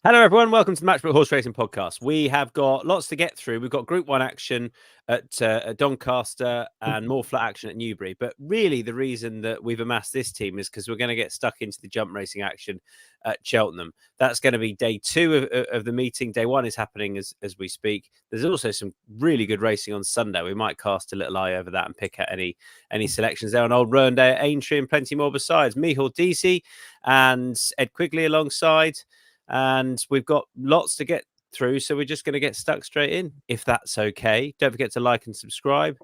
Hello, everyone. Welcome to the Matchbook Horse Racing Podcast. We have got lots to get through. We've got Group 1 action at Doncaster and more flat action at Newbury. But really, the reason that we've amassed this team is because we're going to get stuck into the jump racing action at Cheltenham. That's going to be day 2 of the meeting. Day 1 is happening as we speak. There's also some really good racing on Sunday. We might cast a little eye over that and pick out any selections there on Old Rowan Day at Aintree and plenty more besides. Micheál, Deasy and Ed Quigley alongside. And we've got lots to get through, so we're just going to get stuck straight in, if that's okay. Don't forget to like and subscribe.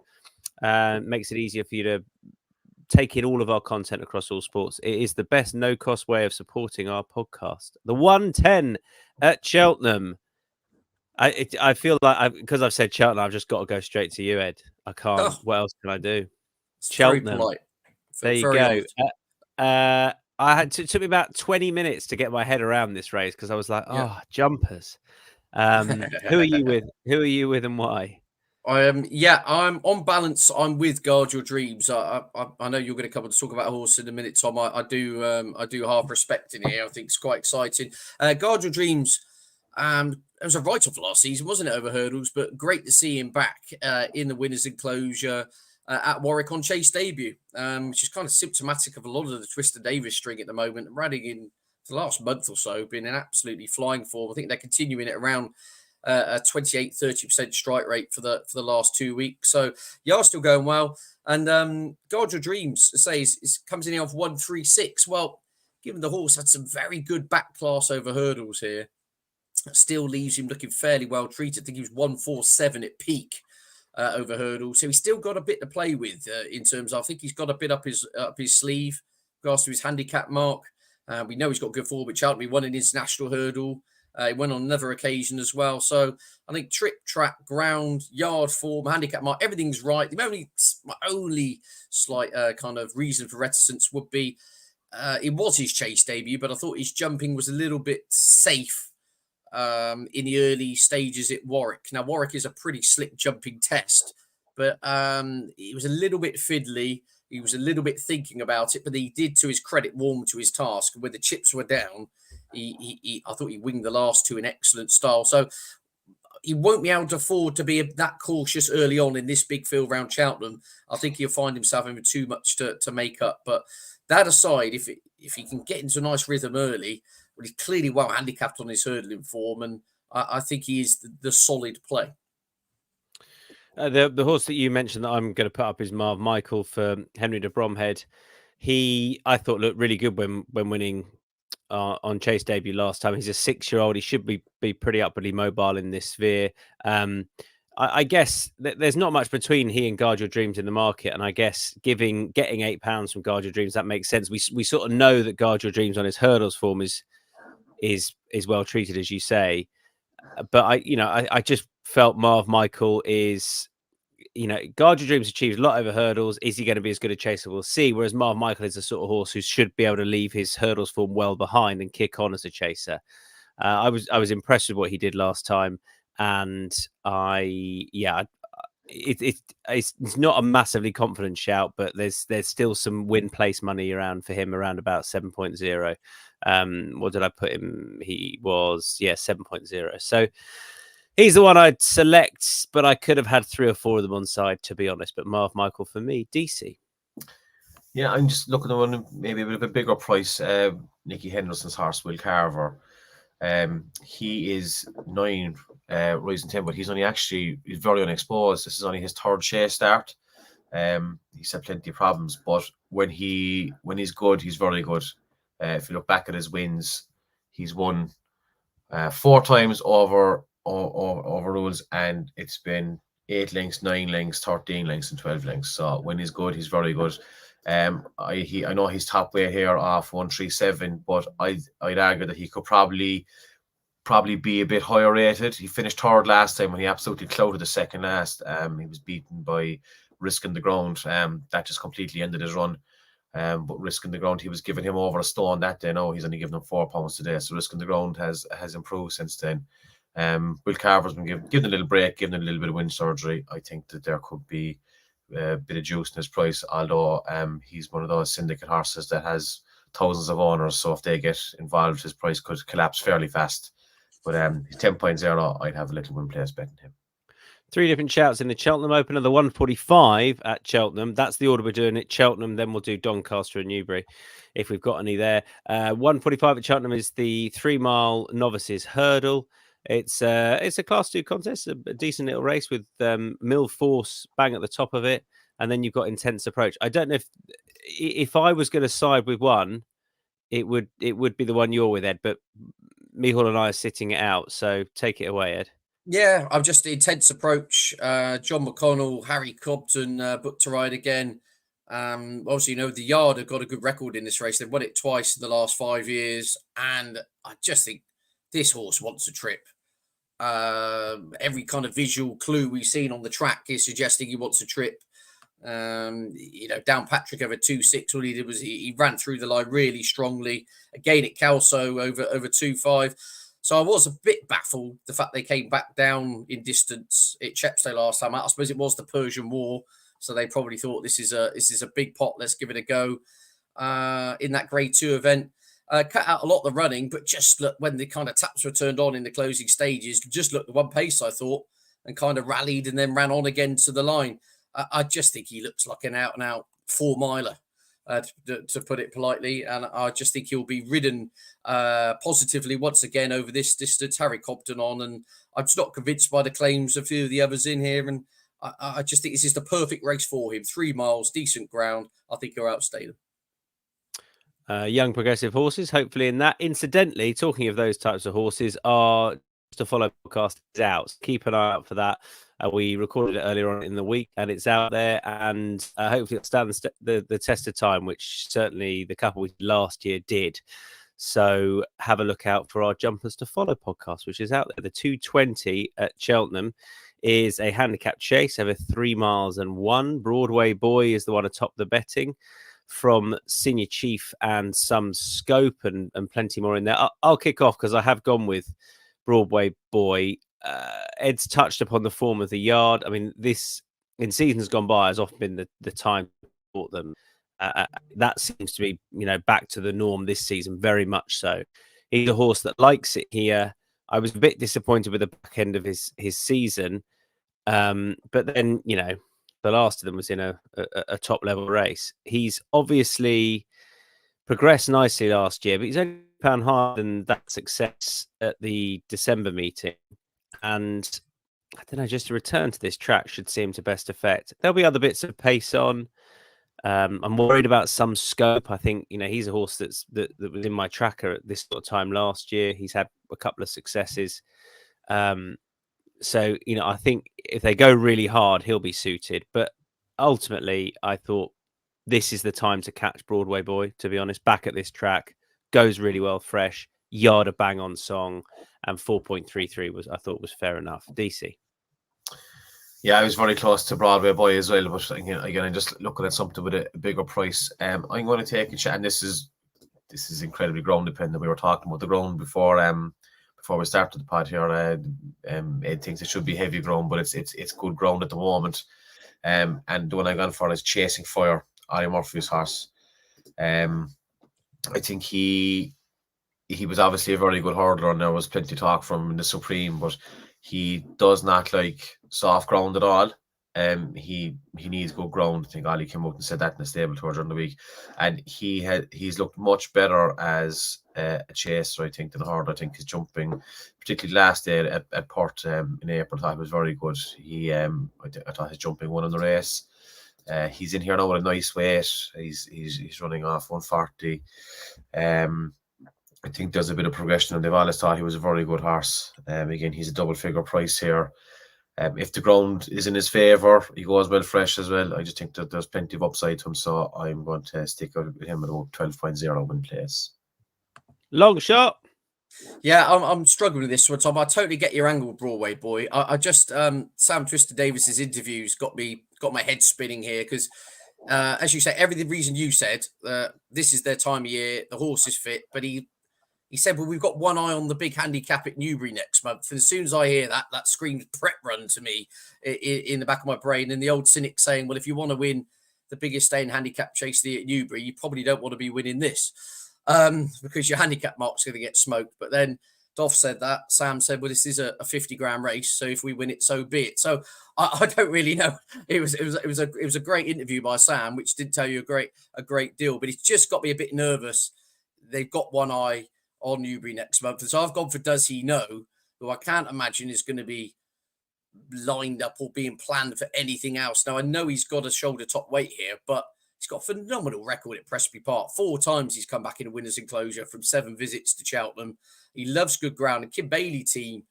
Makes it easier for you to take in all of our content across all sports. It is the best no-cost way of supporting our podcast. The 110 at Cheltenham. I feel like, because I've said Cheltenham, I've just got to go straight to you, Ed. I can't. Oh, what else can I do? Cheltenham. Very polite. There you go. It took me about 20 minutes to get my head around this race because I was like, jumpers. Who are you with? Who are you with and why? I'm on balance. I'm with Guard Your Dreams. I know you're going to come and talk about a horse in a minute, Tom. I do half respect in here. I think it's quite exciting. Guard Your Dreams. It was a write-off last season, wasn't it, over hurdles? But great to see him back in the winners' enclosure. At Warwick on Chase debut, which is kind of symptomatic of a lot of the Twister Davis string at the moment. Running in the last month or so, been an absolutely flying form. I think they're continuing it around a 28-30% strike rate for the last 2 weeks. So still going well. And Guard Your Dreams, comes in off 136. Well, given the horse had some very good back class over hurdles here, still leaves him looking fairly well treated. I think he was 147 at peak. Over hurdles, so he's still got a bit to play with in terms of, I think he's got a bit up his sleeve, regards to his handicap mark. We know he's got good form, but Cheltenham, he won an international hurdle. He went on another occasion as well. So I think trip, track, ground, yard form, handicap mark, everything's right. The only slight kind of reason for reticence would be it was his Chase debut, but I thought his jumping was a little bit safe. In the early stages at Warwick. Now, Warwick is a pretty slick jumping test, but he was a little bit fiddly. He was a little bit thinking about it, but he did, to his credit, warm to his task. When the chips were down, I thought he winged the last 2 in excellent style. So he won't be able to afford to be that cautious early on in this big field round Cheltenham. I think he'll find himself having too much to make up. But that aside, if he can get into a nice rhythm early, well, he's clearly well handicapped on his hurdling form, and I think he is the solid play. The horse that you mentioned that I'm going to put up is Marv Micheál for Henry de Bromhead. I thought, looked really good when winning on Chase debut last time. He's a 6-year-old. He should be pretty upwardly mobile in this sphere. I guess there's not much between he and Guard Your Dreams in the market, and I guess getting £8 from Guard Your Dreams, that makes sense. We sort of know that Guard Your Dreams on his hurdles form is well treated, as you say, but I just felt Marv Micheál is, Guard Your Dreams achieves a lot over hurdles. Is he going to be as good a chaser? We'll see. Whereas Marv Micheál is the sort of horse who should be able to leave his hurdles form well behind and kick on as a chaser. I was impressed with what he did last time, and it's not a massively confident shout, but there's still some win place money around for him around about 7.0. What did I put him? He was 7.0. So he's the one I'd select, but I could have had 3 or 4 of them on side, to be honest. But Marv Micheál for me, DC. Yeah, I'm just looking at one maybe a bit of a bigger price. Nicky Henderson's horse, Will Carver. He is 9 rising 10, but he's very unexposed. This is only his 3rd chase start. He's had plenty of problems, but when he's good, he's very good. If you look back at his wins, he's won 4 times over rules, and it's been 8 lengths, 9 lengths, 13 lengths, and 12 lengths. So when he's good, he's very good. I know he's top weight here off 137, but I'd argue that he could probably be a bit higher rated. He finished 3rd last time when he absolutely clouted the second last. He was beaten by Risking the Ground. That just completely ended his run. But Risking the Ground, he was giving him over a stone that day. Now he's only giving him £4 today. So Risking the Ground has improved since then. Will Carver's been given a little break, given a little bit of wind surgery. I think that there could be a bit of juice in his price, although he's one of those syndicate horses that has thousands of owners. So if they get involved, his price could collapse fairly fast. But he's 10.0. I'd have a little win place betting him. 3 different shouts in the Cheltenham Open and the 145 at Cheltenham. That's the order we're doing at Cheltenham. Then we'll do Doncaster and Newbury if we've got any there. 145 at Cheltenham is the 3 mile novices hurdle. It's a Class 2 contest, a decent little race with Mill Force bang at the top of it. And then you've got Intense Approach. I don't know if I was going to side with one, it would be the one you're with, Ed. But Micheál and I are sitting it out. So take it away, Ed. Yeah, I'm just Intense Approach. John McConnell, Harry Cobden booked to ride again. Obviously, the Yard have got a good record in this race. They've won it twice in the last 5 years. And I just think this horse wants a trip. Every kind of visual clue we've seen on the track is suggesting he wants a trip. Down Patrick over 2.6. All he did was he ran through the line really strongly. Again at Kelso over 2.5. So I was a bit baffled the fact they came back down in distance at Chepstow last time out. I suppose it was the Persian War, so they probably thought this is a big pot. Let's give it a go. In that Grade 2 event, cut out a lot of the running, but just look when the kind of taps were turned on in the closing stages. Just looked the one pace I thought, and kind of rallied and then ran on again to the line. I just think he looks like an out and out 4 miler. To put it politely, and I just think he'll be ridden positively once again over this distance. Harry Cobden on, and I'm just not convinced by the claims of a few of the others in here, and I just think this is the perfect race for him. 3 miles, decent ground. I think he'll outstay them. Young progressive horses, hopefully in that. Incidentally, talking of those types of horses, our to follow podcast is out. So keep an eye out for that. We recorded it earlier on in the week, and it's out there, and hopefully it'll stand the test of time, which certainly the couple we did last year did. So have a look out for our Jumpers to Follow podcast, which is out there. The 220 at Cheltenham is a handicap chase over 3 miles and 1. Broadway Boy is the one atop the betting from Senior Chief and some scope and plenty more in there. I'll kick off because I have gone with Broadway Boy. Ed's touched upon the form of the Yard. I mean, this in seasons gone by has often been the time to support them. That seems to be, back to the norm this season, very much so. He's a horse that likes it here. I was a bit disappointed with the back end of his season. But then, the last of them was in a top level race. He's obviously progressed nicely last year, but he's only £1 higher than that success at the December meeting. And I don't know, just a return to this track should see him to best effect. There'll be other bits of pace on. I'm worried about some scope. I think, he's a horse that was in my tracker at this sort of time last year. He's had a couple of successes. So, I think if they go really hard, he'll be suited. But ultimately, I thought this is the time to catch Broadway Boy, to be honest. Back at this track, goes really well fresh. Yard a bang on song, and 4.33 I thought was fair enough. Deasy. Yeah, I was very close to Broadway Boy as well, but again, I'm just looking at something with a bigger price. I'm going to take a chat, and this is incredibly ground dependent. We were talking about the ground before we started the pod here. Ed thinks it should be heavy ground, but it's good ground at the moment. And the one I've gone for is Chasing Fire, Ollie Murphy's horse. I think he was obviously a very good hurdler, and there was plenty of talk from him in the Supreme, but he does not like soft ground at all. He needs good ground. I think Ollie came out and said that in the stable tour during the week, and he's looked much better as a chaser, I think, than a hurdler. I think his jumping, particularly last day at Perth in April, I thought was very good. I thought his jumping won in the race. He's in here now with a nice weight. He's running off 140. I think there's a bit of progression, and they've always thought he was a very good horse. Again, he's a double figure price here. If the ground is in his favour, he goes well fresh as well. I just think that there's plenty of upside to him, so I'm going to stick with him at about 12.0 win place. Long shot. Yeah, I'm struggling with this one, Tom. I totally get your angle, Broadway Boy. I just Sam Twister Davis's interviews got my head spinning here because, as you say, every reason you said, this is their time of year. The horse is fit, but he said, well, we've got one eye on the big handicap at Newbury next month. And as soon as I hear that screams prep run to me in the back of my brain. And the old cynic saying, well, if you want to win the biggest staying handicap chase at Newbury, you probably don't want to be winning this because your handicap mark's going to get smoked. But then Doff said that. Sam said, well, this is a 50 grand race. So if we win it, so be it. So I don't really know. It was a great interview by Sam, which did tell you a great deal, but it's just got me a bit nervous. They've got one eye on Newbury next month. And so I've gone for Does He Know, who I can't imagine is going to be lined up or being planned for anything else. Now, I know he's got a shoulder top weight here, but he's got a phenomenal record at Presby Park. 4 times he's come back in a winner's enclosure from 7 visits to Cheltenham. He loves good ground. The Kim Bailey team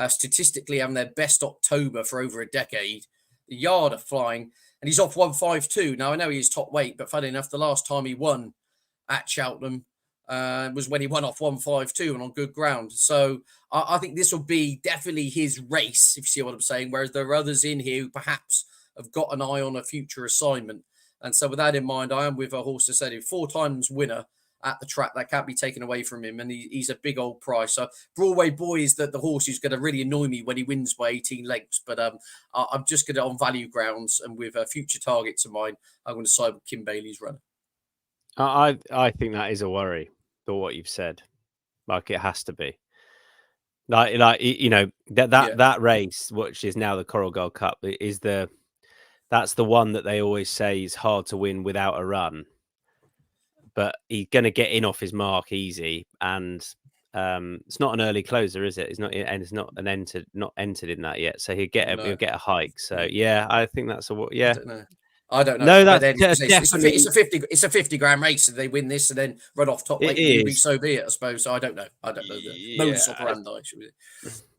statistically having their best October for over a decade. The yard are flying, and he's off 152. Now, I know he's top weight, but funny enough, the last time he won at Cheltenham was when he won off 152 and on good ground. So I think this will be definitely his race, if you see what I'm saying, whereas there are others in here who perhaps have got an eye on a future assignment. And so with that in mind, I am with a horse that said 4 times winner at the track. That can't be taken away from him. And he's a big old price. So Broadway Boy is the horse who's going to really annoy me when he wins by 18 lengths. But I'm just going to, on value grounds and with future targets of mine, I'm going to side with Kim Bailey's runner. I think that is a worry for what you've said. Like, it has to be. Like you know, that race, which is now the Coral Gold Cup, that's the one that they always say is hard to win without a run. But he's going to get in off his mark easy, and it's not an early closer, is it? It's not, and it's not entered in that yet. So he'll get a hike. So yeah, I think that's I don't know. No, that's definitely it's a 50 grand race, and they win this and then run off top weight. So be it, I suppose. So I don't know. The modus operandi.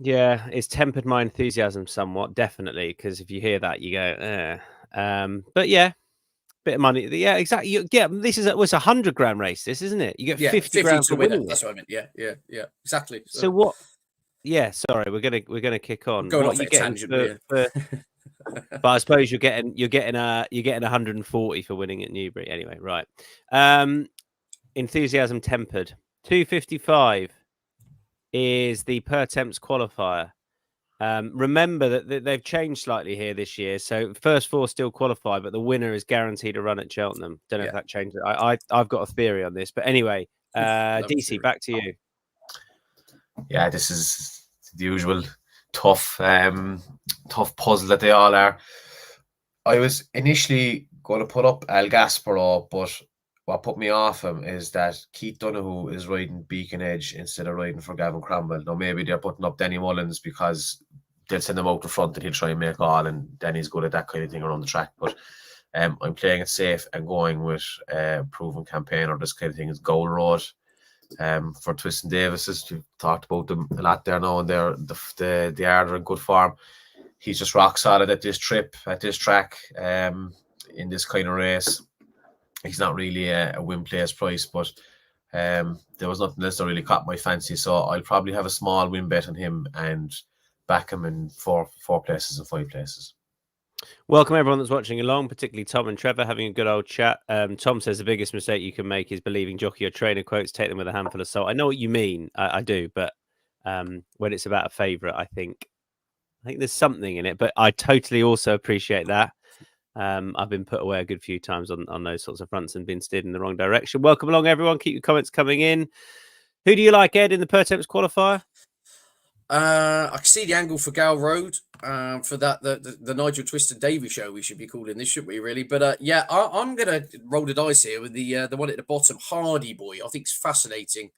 Yeah, it's tempered my enthusiasm somewhat, definitely, because if you hear that, you go, but yeah. Bit of money, yeah, exactly. This is it's a 100 grand race, this, isn't it? You get 50 grand for winning. That's what I meant. Yeah, exactly. So what? Yeah, sorry, we're gonna kick on. Going off a tangent, but I suppose you're getting 140 for winning at Newbury anyway, right? Enthusiasm tempered. 255 is the per temps qualifier. Remember that they've changed slightly here this year. So first 4 still qualify, but the winner is guaranteed a run at Cheltenham. Don't know if that changed. I've got a theory on this, but anyway, DC, back to you. Yeah, this is the usual tough puzzle that they all are. I was initially going to put up Al Gasparo, but what put me off him is that Keith Donoghue is riding Beacon Edge instead of riding for Gavin Cromwell. Now, maybe they're putting up Denny Mullins because they'll send him out the front and he'll try and make all, and Denny's good at that kind of thing around the track. But I'm playing it safe and going with proven campaign or this kind of thing is Gold Road for Twiston Davises. We've talked about them a lot there now, and they are in good form. He's just rock solid at this track, in this kind of race. He's not really a win place price, but there was nothing else that really caught my fancy. So I'll probably have a small win bet on him and back him in four places and 5 places. Welcome everyone that's watching along, particularly Tom and Trevor having a good old chat. Tom says the biggest mistake you can make is believing jockey or trainer quotes, take them with a handful of salt. I know what you mean. I do, but when it's about a favourite, I think there's something in it, but I totally also appreciate that. I've been put away a good few times on those sorts of fronts and been steered in the wrong direction. Welcome along, everyone. Keep your comments coming in. Who do you like, Ed, in the per temps qualifier? I can see the angle for Gal Road. For that, the Nigel Twiston Davey show, we should be calling this, shouldn't we, really? But yeah, I'm going to roll the dice here with the one at the bottom, Hardy Boy. I think it's fascinating.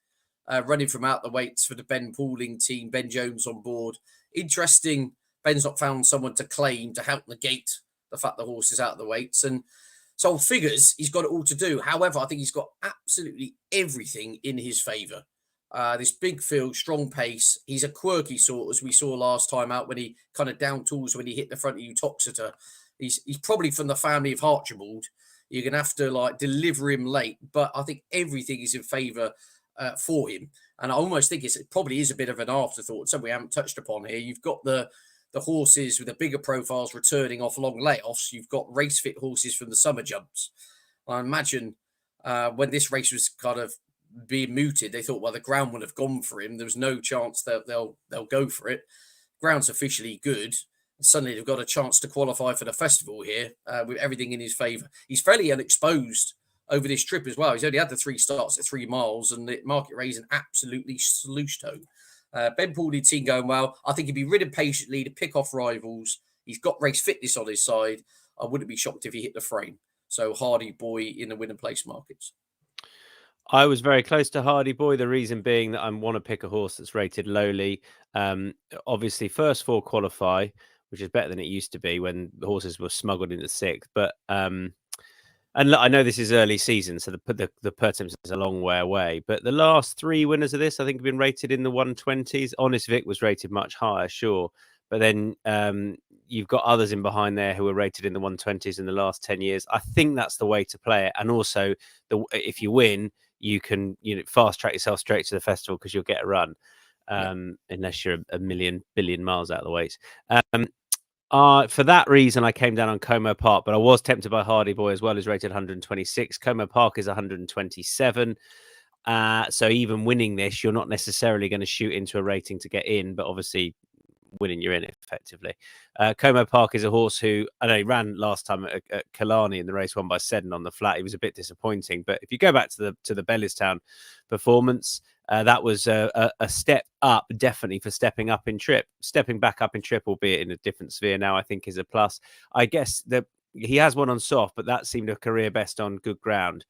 Running from out the weights for the Ben Pauling team, Ben Jones on board. Interesting, Ben's not found someone to claim to help negate the fact the horse is out of the weights. And so figures, he's got it all to do. However, I think he's got absolutely everything in his favour. This big field, strong pace. He's a quirky sort, as we saw last time out when he kind of down tools when he hit the front of Utoxeter. He's probably from the family of Archibald. You're going to have to deliver him late, but I think everything is in favour for him. And I almost think it probably is a bit of an afterthought, something we haven't touched upon here. You've got the horses with the bigger profiles returning off long layoffs. You've got race fit horses from the summer jumps. I imagine when this race was kind of being mooted, they thought, well, the ground would have gone for him. There was no chance that they'll go for it. Ground's officially good. Suddenly they've got a chance to qualify for the festival here with everything in his favour. He's fairly unexposed over this trip as well. He's only had the 3 starts at 3 miles, and the market raising absolutely sluiced home. Ben Paulding team going well. I think he'd be ridden patiently to pick off rivals. He's got race fitness on his side. I wouldn't be shocked if he hit the frame. So Hardy Boy in the win and place markets. I was very close to Hardy Boy. The reason being that I want to pick a horse that's rated lowly. Obviously, first four qualify, which is better than it used to be when the horses were smuggled into sixth. But and look, I know this is early season, so the Pertims is a long way away. But the last three winners of this, I think, have been rated in the 120s. Honest Vic was rated much higher, sure. But then you've got others in behind there who were rated in the 120s in the last 10 years. I think that's the way to play it. And also, if you win, you can fast track yourself straight to the festival because you'll get a run, unless you're a billion miles out of the weights. For that reason, I came down on Como Park, but I was tempted by Hardy Boy as well, who's rated 126. Como Park is 127. So even winning this, you're not necessarily going to shoot into a rating to get in, but obviously winning you're in effectively. Como Park is a horse who I know he ran last time at Killarney in the race won by Seddon on the flat. He was a bit disappointing, but if you go back to the Bellistown performance, that was a step up, definitely for stepping up in trip. Stepping back up in trip, albeit in a different sphere now, I think is a plus. I guess that he has one on soft, but that seemed a career best on good ground.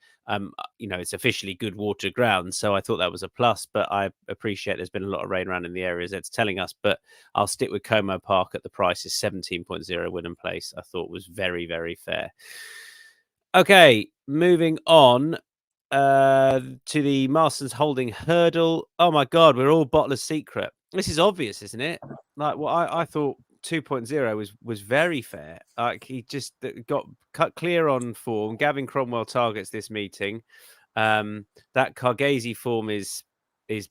It's officially good water ground, so I thought that was a plus. But I appreciate there's been a lot of rain around in the areas it's telling us. But I'll stick with Como Park at the price is 17.0 win and place. I thought was very, very fair. Okay, moving on to the Marston's Holding Hurdle. Oh my God, we're all Bottler's Secret. This is obvious, isn't it? Like, well, I thought 2.0 was very fair. Like he just got cut clear on form. Gavin Cromwell targets this meeting. That Cargesi form is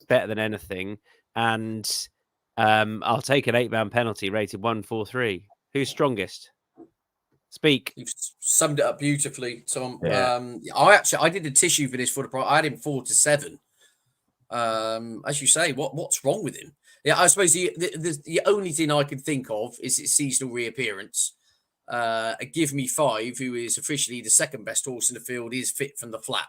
better than anything. And I'll take an 8-man penalty rated 143. Who's strongest? Speak. You've summed it up beautifully, Tom. Yeah. I did a tissue for this for the price. I had him 4-7. As you say, what's wrong with him? Yeah, I suppose the only thing I can think of is its seasonal reappearance. Give Me 5, who is officially the second best horse in the field, is fit from the flat.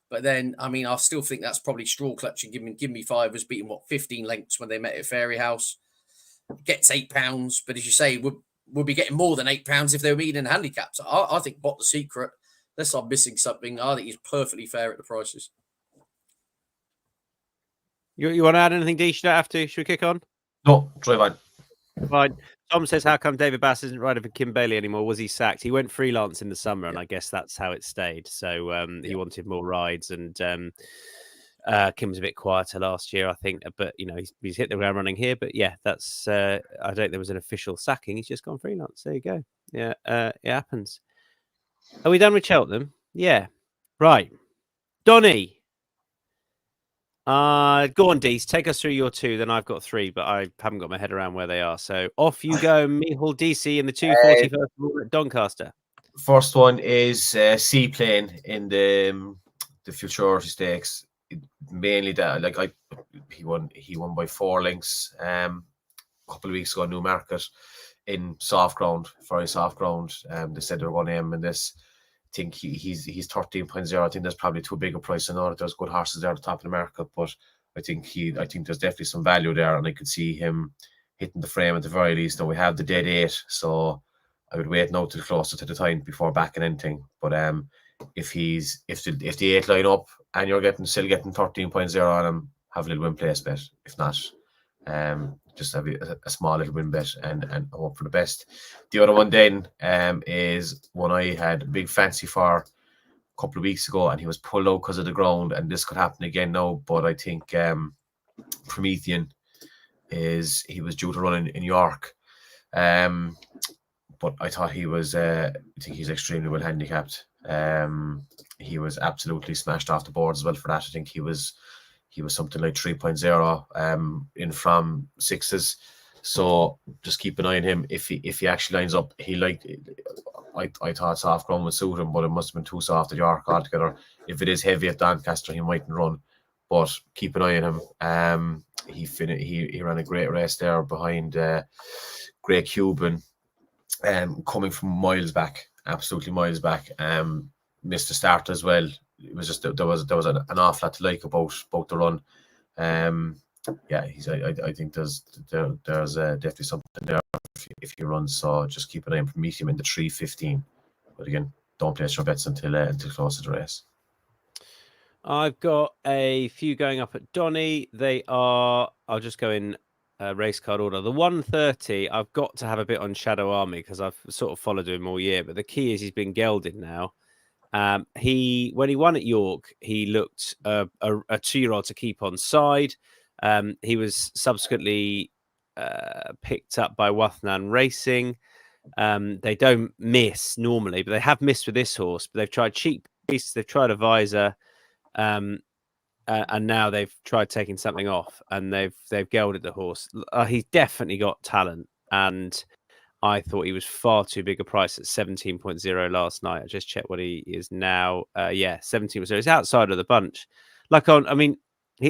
But then, I mean, I still think that's probably straw clutching. Give Me 5 was beaten 15 lengths when they met at Fairyhouse. Gets £8, but as you say, would be getting more than £8 if they were meeting in handicaps. I think Bot the Secret, unless I'm missing something, I think he's perfectly fair at the prices. You want to add anything, Deasy? You don't have to. Should we kick on? No, drive on. Fine. Tom says, how come David Bass isn't riding for Kim Bailey anymore? Was he sacked? He went freelance in the summer, and I guess that's how it stayed. So he wanted more rides, and Kim was a bit quieter last year, I think. But, he's hit the ground running here. But, yeah, that's I don't think there was an official sacking. He's just gone freelance. There you go. Yeah, it happens. Are we done with Cheltenham? Yeah. Right. Donny. Go on, Dees. Take us through your two. Then I've got three, but I haven't got my head around where they are. So off you go, Micheál, Deasy, in the 240 first of all at Doncaster. First one is Seaplane in the Futurity Stakes. Mainly that, he won by 4 lengths. A couple of weeks ago, Newmarket in soft ground, very soft ground. They said they were going to aim in this. I think he's 13.0. I think there's probably too big a price. I know that there's good horses there at the top of the market, but I think there's definitely some value there, and I could see him hitting the frame at the very least. Now we have the dead 8, so I would wait now till closer to the time before backing anything. But if the 8 line up and you're still getting 13.0 on him, have a little win place bet. If not, just have a small little win bet and hope for the best. The other one then is one I had a big fancy for a couple of weeks ago, and he was pulled out because of the ground, and this could happen again now. But I think Promethean he was due to run in York, but I thought he was. I think he's extremely well handicapped. He was absolutely smashed off the boards as well for that. I think he was something like 3.0 in from 6s. So just keep an eye on him. If he actually lines up, I thought soft ground would suit him, but it must have been too soft at York altogether. If it is heavy at Doncaster, he mightn't run. But keep an eye on him. He ran a great race there behind Grey Cuban, coming from miles back, absolutely miles back. Missed the start as well. It was just there was an awful lot to like about the run. yeah, I think there's definitely something there if he runs. So just keep an eye on meet him in the 3:15. But again, don't place your bets until close to the race. I've got a few going up at Donny. They are. I'll just go in race card order. The 1:30. I've got to have a bit on Shadow Army because I've sort of followed him all year. But the key is he's been gelded now. When he won at York, he looked a 2-year-old to keep on side. He was subsequently picked up by Wathnan Racing. They don't miss normally, but they have missed with this horse. But they've tried Cheap Beasts, they've tried Advisor, and now they've tried taking something off, and they've gelded the horse. He's definitely got talent, and I thought he was far too big a price at 17.0 last night. I just checked what he is now. 17.0. He's outside of the bunch.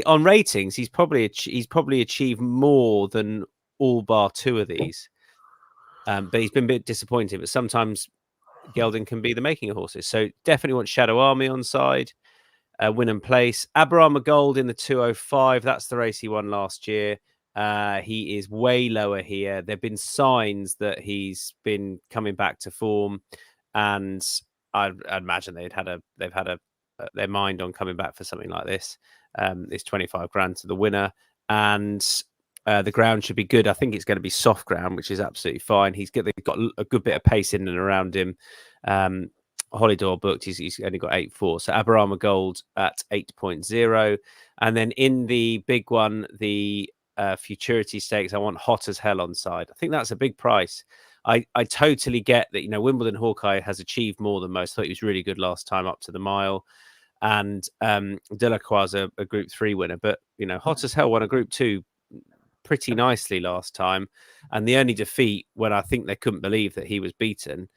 On ratings, he's probably achieved more than all bar two of these. But he's been a bit disappointing. But sometimes gelding can be the making of horses. So definitely want Shadow Army on side. Win and place. Aberama Gold in the 205. That's the race he won last year. He is way lower here. There've been signs that he's been coming back to form, and I'd imagine they've had their mind on coming back for something like this. It's 25 grand to the winner, and the ground should be good. I think it's going to be soft ground, which is absolutely fine. They've got a good bit of pace in and around him. Hollydore booked. He's only got 8.4. So Aberama Gold at 8.0, and then in the big one, the Futurity Stakes, I want Hot as Hell on side. I think that's a big price. I totally get that, Wimbledon Hawkeye has achieved more than most. I thought he was really good last time up to the mile. And Delacroix's a Group 3 winner. But, Hot as Hell won a Group 2 pretty nicely last time. And the only defeat when I think they couldn't believe that he was beaten,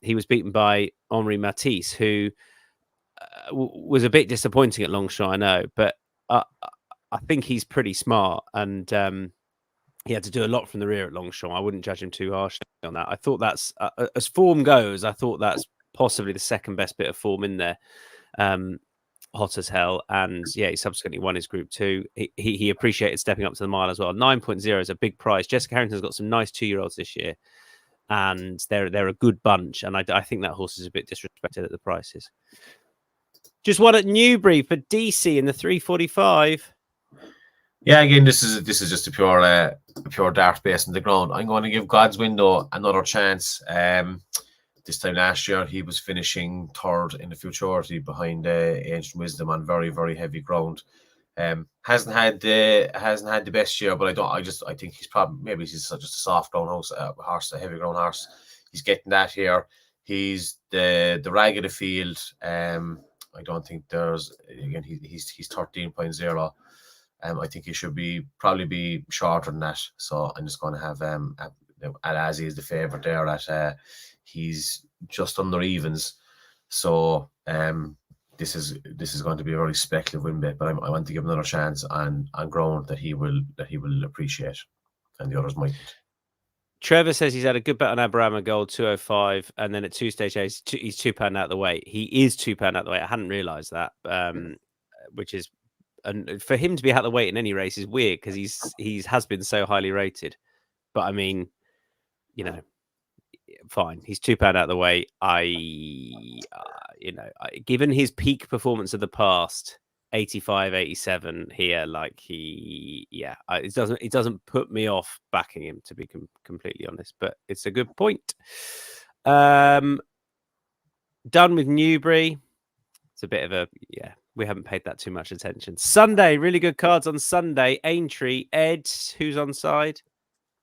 he was beaten by Henri Matisse, who was a bit disappointing at Longchamp, I know. But I think he's pretty smart, and he had to do a lot from the rear at Longchamp. I wouldn't judge him too harshly on that. I thought that's, as form goes, I thought that's possibly the second best bit of form in there. Hot as Hell, and yeah, he subsequently won his Group 2. He appreciated stepping up to the mile as well. 9.0 is a big price. Jessica Harrington's got some nice 2-year-olds this year, and they're a good bunch, and I think that horse is a bit disrespected at the prices. Just one at Newbury for Deasy in the 3:45. Yeah, again, this is just a pure dart based on the ground. I'm going to give God's Window another chance. This time last year, he was finishing third in the Futurity behind Ancient Wisdom on very, very heavy ground. Hasn't had the best year, but I think he's just a soft ground horse, a heavy ground horse. He's getting that here. He's the rag of the field. I don't think he's 13.0. I think he should probably be shorter than that. So I'm just going to have Al-Azi is the favourite there at he's just under evens. So this is going to be a very speculative win bet, but I want to give him another chance on ground that he will appreciate, and the others mightn't. Trevor says he's had a good bet on Aberama Gold 205, and then at 2 stage he's £2 out of the weight. He is £2 out of the weight. I hadn't realised that, which is, and for him to be out of the weight in any race is weird because he has been so highly rated. But I mean, fine. He's £2 out of the way. Given his peak performance of the past, 85, 87 here, it doesn't put me off backing him, to be completely honest. But it's a good point. Done with Newbury. It's a bit of a we haven't paid that too much attention. Sunday, really good cards on Sunday. Aintree, Ed, who's on side?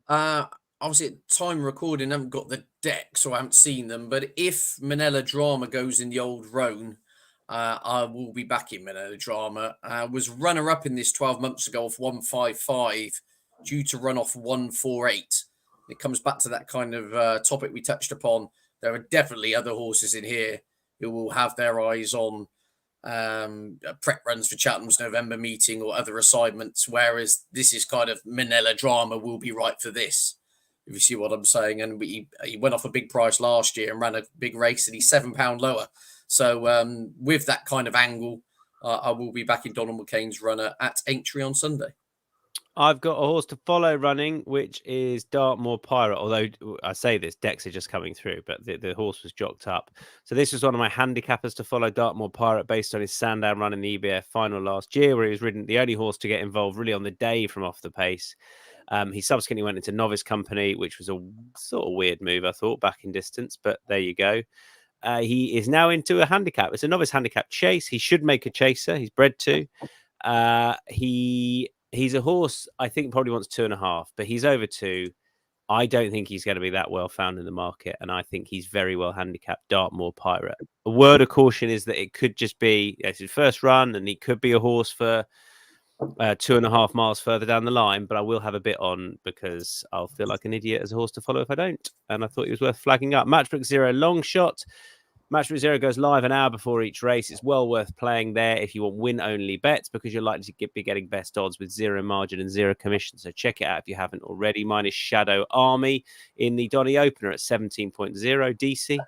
Obviously, at time recording, I haven't got the deck, so I haven't seen them. But if Manila Drama goes in the old Roan, I will be backing Manila Drama. Was runner-up in this 12 months ago off 155, due to run off 148. It comes back to that kind of topic we touched upon. There are definitely other horses in here who will have their eyes on prep runs for Cheltenham's November meeting or other assignments, whereas this is kind of Manila Drama will be right for this, if you see what I'm saying. And he went off a big price last year and ran a big race, and he's £7 lower. So with that kind of angle, I will be backing Donald McCain's runner at Aintree on Sunday. I've got a horse to follow running, which is Dartmoor Pirate. Although I say this, decks are just coming through, but the horse was jocked up. So this was one of my handicappers to follow, Dartmoor Pirate, based on his Sandown run in the EBF final last year, where he was ridden the only horse to get involved really on the day from off the pace. He subsequently went into novice company, which was a sort of weird move, I thought, back in distance. But there you go. He is now into a handicap. It's a novice handicap chase. He should make a chaser. He's bred to. He's a horse I think probably wants 2.5, but he's over 2. I don't think he's going to be that well found in the market, and I think he's very well handicapped. Dartmoor Pirate. A word of caution is that it could just be it's his first run, and he could be a horse for 2.5 miles further down the line. But I will have a bit on because I'll feel like an idiot as a horse to follow if I don't. And I thought he was worth flagging up. Matchbook 0 long shot. Matchbook 0 goes live an hour before each race. It's well worth playing there if you want win-only bets because you're likely to be getting best odds with 0 margin and 0 commission. So check it out if you haven't already. Mine is Shadow Army in the Donny Opener at 17.0. DC?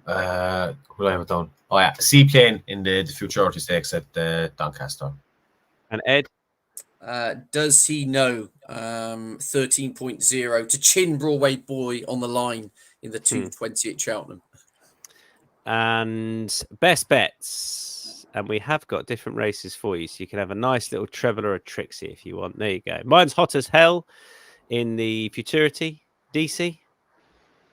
Who do I have it down? Oh, yeah. Seaplane in the Futurity Stakes at Doncaster. And Ed? Does he know 13.0 to chin Broadway Boy on the line in the 220 at Cheltenham? And best bets. And we have got different races for you. So you can have a nice little treble or a Trixie if you want. There you go. Mine's Hot as Hell in the Futurity. DC?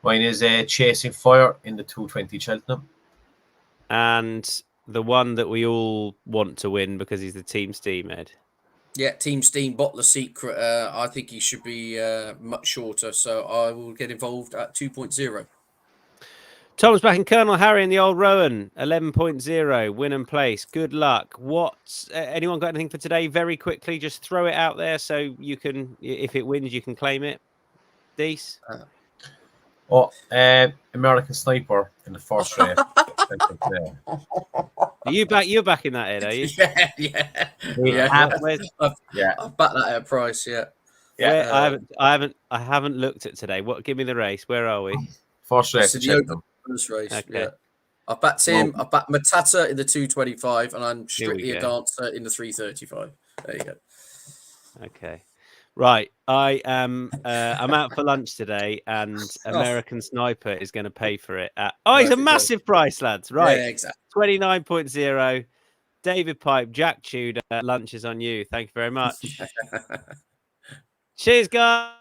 Mine is Chasing Fire in the 220 Cheltenham. And the one that we all want to win because he's the Team Steam, Ed. Yeah, Team Steam, Bottler Secret. I think he should be much shorter, so I will get involved at 2.0. Tom's back in Colonel Harry in the Old Rowan, 11.0, win and place. Good luck. Anyone got anything for today? Very quickly, just throw it out there so you can, if it wins, you can claim it. Dees? American Sniper in the first race. You're back in that, Ed, are you? Yeah. I've backed that at a price, yeah. I haven't looked at today. Give me the race. Where are we? First race. First race. Okay. Yeah. I've backed him. I've backed Matata in the 225, and I'm strictly a dancer in the 335. There you go. Okay. Right, I'm out for lunch today, and American Sniper is going to pay for it. He's a massive price, lads. Right, yeah, exactly. 29.0. David Pipe, Jack Tudor. Lunch is on you. Thank you very much. Cheers, guys.